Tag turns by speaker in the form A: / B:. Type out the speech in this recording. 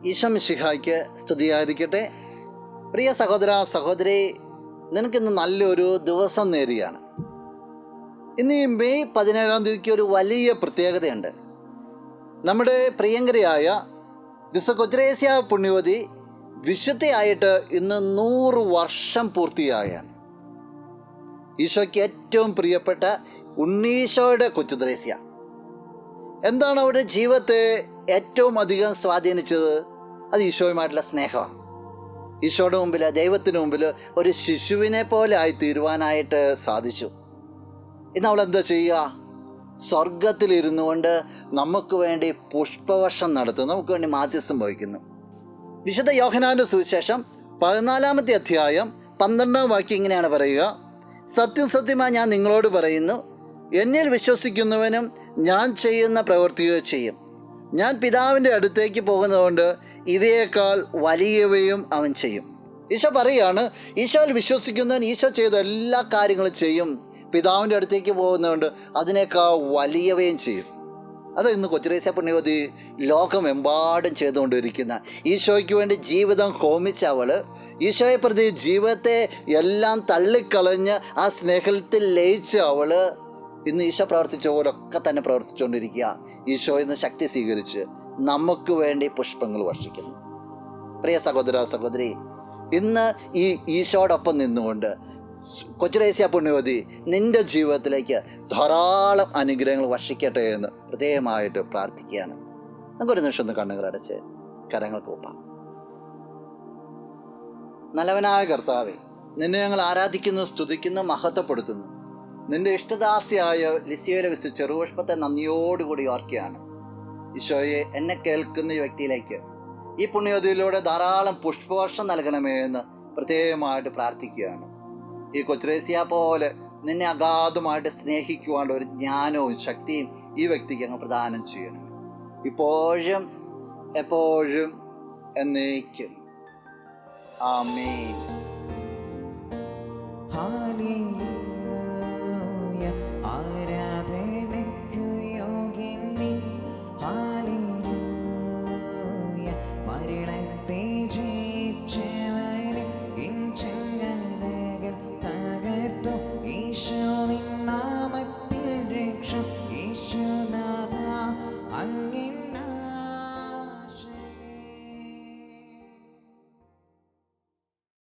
A: ഈശോ മിശിഹായ്ക്ക് സ്തുതിയായിരിക്കട്ടെ. പ്രിയ സഹോദര സഹോദരി, നിനക്കിന്ന് നല്ലൊരു ദിവസം നേരുകയാണ്. ഇന്ന് ഈ മെയ് 17 ഒരു വലിയ പ്രത്യേകതയുണ്ട്. നമ്മുടെ പ്രിയങ്കരയായ വിശുദ്ധ കൊച്ചുത്രേസ്യ പുണ്യവതി വിശുദ്ധയായിട്ട് ഇന്ന് 100 വർഷം പൂർത്തിയായാണ്. ഈശോയ്ക്ക് ഏറ്റവും പ്രിയപ്പെട്ട ഉണ്ണീശോയുടെ കൊച്ചുത്രേസ്യ. എന്താണ് അവരുടെ ജീവിതത്തെ ഏറ്റവും അധികം സ്വാധീനിച്ചത്? അത് ഈശോയുമായിട്ടുള്ള സ്നേഹമാണ്. ഈശോയുടെ മുമ്പിൽ, ദൈവത്തിന് മുമ്പിൽ ഒരു ശിശുവിനെ പോലെ ആയിത്തീരുവാനായിട്ട് സാധിച്ചു. ഇന്ന് അവൾ എന്താ ചെയ്യുക? സ്വർഗത്തിലിരുന്നു കൊണ്ട് നമുക്ക് വേണ്ടി പുഷ്പവർഷം നടത്തുന്നു, നമുക്ക് വേണ്ടി മാധ്യസ്ഥം വഹിക്കുന്നു. വിശുദ്ധ യോഹന്നാന്റെ സുവിശേഷം 14 അധ്യായം 12 വാക്യം ഇങ്ങനെയാണ് പറയുക: സത്യം സത്യമായി ഞാൻ നിങ്ങളോട് പറയുന്നു, എന്നിൽ വിശ്വസിക്കുന്നവനും ഞാൻ ചെയ്യുന്ന പ്രവൃത്തിയോ ചെയ്യും. ഞാൻ പിതാവിൻ്റെ അടുത്തേക്ക് പോകുന്നതുകൊണ്ട് ഇവയേക്കാൾ വലിയവയും അവൻ ചെയ്യും. ഈശോ പറയുകയാണ്, ഈശോയിൽ വിശ്വസിക്കുന്നവൻ ഈശോ ചെയ്ത എല്ലാ കാര്യങ്ങളും ചെയ്യും. പിതാവിൻ്റെ അടുത്തേക്ക് പോകുന്നതുകൊണ്ട് അതിനേക്കാൾ വലിയവയും ചെയ്യും. അത് ഇന്ന് കൊച്ചുത്രേസ്യ പുണ്യവതി ലോകമെമ്പാടും ചെയ്തുകൊണ്ടിരിക്കുന്ന, ഈശോയ്ക്ക് വേണ്ടി ജീവിതം ഹോമിച്ച അവൾ, ഈശോയെ പ്രതി ജീവിതത്തെ എല്ലാം തള്ളിക്കളഞ്ഞ് ആ സ്നേഹത്തിൽ ലയിച്ച അവൾ ഇന്ന് ഈശോ പ്രവർത്തിച്ച പോലൊക്കെ തന്നെ പ്രവർത്തിച്ചുകൊണ്ടിരിക്കുക. ഈശോ ഇന്ന് ശക്തി സ്വീകരിച്ച് നമുക്ക് വേണ്ടി പുഷ്പങ്ങൾ വർഷിക്കുന്നു. പ്രിയ സഹോദര സഹോദരി, ഇന്ന് ഈ ഈശോടൊപ്പം നിന്നുകൊണ്ട് കൊച്ചുത്രേസ്യ പുണ്യവതി നിൻ്റെ ജീവിതത്തിലേക്ക് ധാരാളം അനുഗ്രഹങ്ങൾ വർഷിക്കട്ടെ എന്ന് ഹൃദയമായിട്ട് പ്രാർത്ഥിക്കുകയാണ്. നമുക്കൊരു നിമിഷം ഒന്ന് കണ്ണുകളടച്ച് കരങ്ങൾ കൂപ്പാം. നല്ലവനായ കർത്താവേ, നിന്നെ ഞങ്ങൾ ആരാധിക്കുന്നു, സ്തുതിക്കുന്നു, മഹത്വപ്പെടുത്തുന്നു. നിന്റെ ഇഷ്ടദാസിയായ ലിസിയയിലെ വിശുദ്ധ ചെറുപുഷ്പത്തെ നന്ദിയോടുകൂടി ഓർക്കുകയാണ്. ഈശോയെ, എന്നെ കേൾക്കുന്ന ഈ വ്യക്തിയിലേക്ക് ഈ പുണ്യവതിയിലൂടെ ധാരാളം പുഷ്പവർഷം നൽകണമേ എന്ന് പ്രത്യേകമായിട്ട് പ്രാർത്ഥിക്കുകയാണ്. ഈ കൊച്ചുത്രേസ്യ പോലെ നിന്നെ അഗാധമായിട്ട് സ്നേഹിക്കുവാനുള്ള ഒരു ജ്ഞാനവും ശക്തിയും ഈ വ്യക്തിക്ക് അങ്ങ് പ്രദാനം ചെയ്യണം, ഇപ്പോഴും എപ്പോഴും എന്നേക്കും. ആമേൻ.